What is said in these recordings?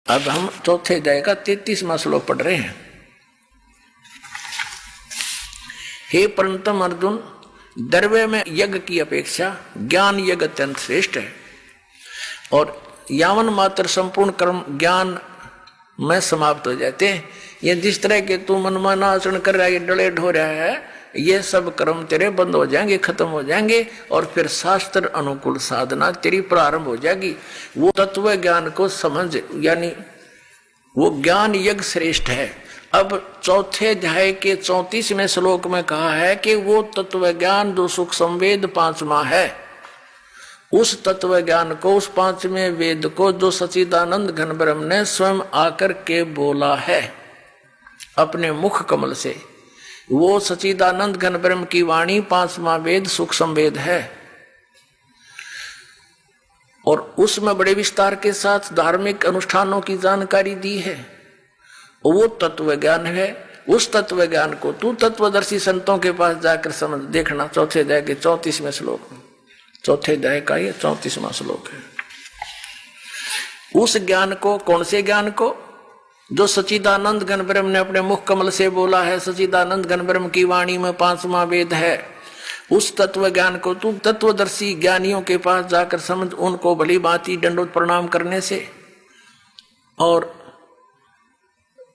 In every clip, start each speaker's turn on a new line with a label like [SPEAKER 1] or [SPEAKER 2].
[SPEAKER 1] अब हम चौथे अध्याय का 33वां श्लोक पढ़ रहे हैं। हे परंतम अर्जुन, द्रव्य में यज्ञ की अपेक्षा ज्ञान यज्ञ अत्यंत श्रेष्ठ है, और यावन मात्र संपूर्ण कर्म ज्ञान में समाप्त हो जाते हैं। ये जिस तरह के तू मनमाना आचरण कर रहा है, ये डले ढो रहा है, ये सब कर्म तेरे बंद हो जाएंगे, खत्म हो जाएंगे, और फिर शास्त्र अनुकूल साधना तेरी प्रारंभ हो जाएगी। वो तत्व ज्ञान को समझ, यानी वो ज्ञान यज्ञ श्रेष्ठ है। अब चौथे अध्याय के 34वें श्लोक में कहा है कि वो तत्व ज्ञान जो सुख संवेद 5वां है, उस तत्व ज्ञान को, उस 5वें वेद को जो सच्चिदानंद घन ब्रह्म ने स्वयं आकर के बोला है अपने मुख कमल से, वो सच्चिदानंद घन ब्रह्म की वाणी 5वां वेद सुख संवेद है। और उसमें बड़े विस्तार के साथ धार्मिक अनुष्ठानों की जानकारी दी है। वो तत्व ज्ञान है। उस तत्व ज्ञान को तू तत्वदर्शी संतों के पास जाकर समझ देखना। चौथे अध्याय के 34वें श्लोक में, चौथे अध्याय का ये 34वां श्लोक है। उस ज्ञान को, कौन से ज्ञान को? जो सच्चिदानंद घन ब्रह्म ने अपने मुख कमल से बोला है, सच्चिदानंद घन ब्रह्म की वाणी में 5वां वेद है। उस तत्व ज्ञान को तू तत्वदर्शी ज्ञानियों के पास जाकर समझ, उनको भली भांति दंडोत प्रणाम करने से और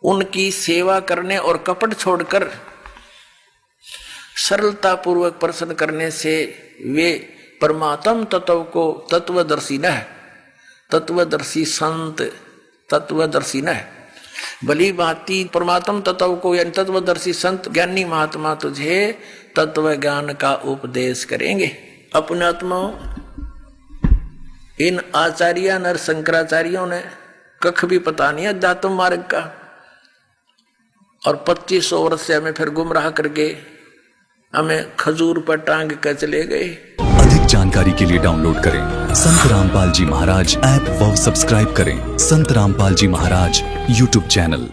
[SPEAKER 1] उनकी सेवा करने और कपट छोड़कर सरलता पूर्वक प्रसन्न करने से वे परमात्म तत्व को तत्वदर्शी न है, तत्वदर्शी संत तत्वदर्शी न है। भली भांति परमात्म तत्व को यानी तत्वदर्शी संत ज्ञानी महात्मा तुझे तत्व ज्ञान का उपदेश करेंगे। अपने आत्माओं, इन आचार्य नर शंकराचार्यों ने कख भी पता नहीं अध्यात्म मार्ग का, और 2500 वर्ष से हमें फिर गुमराह करके हमें खजूर पर टांग कर चले गए।
[SPEAKER 2] अधिक जानकारी के लिए डाउनलोड करें संत रामपाल जी महाराज ऐप व सब्सक्राइब करें संत रामपाल जी महाराज यूट्यूब चैनल।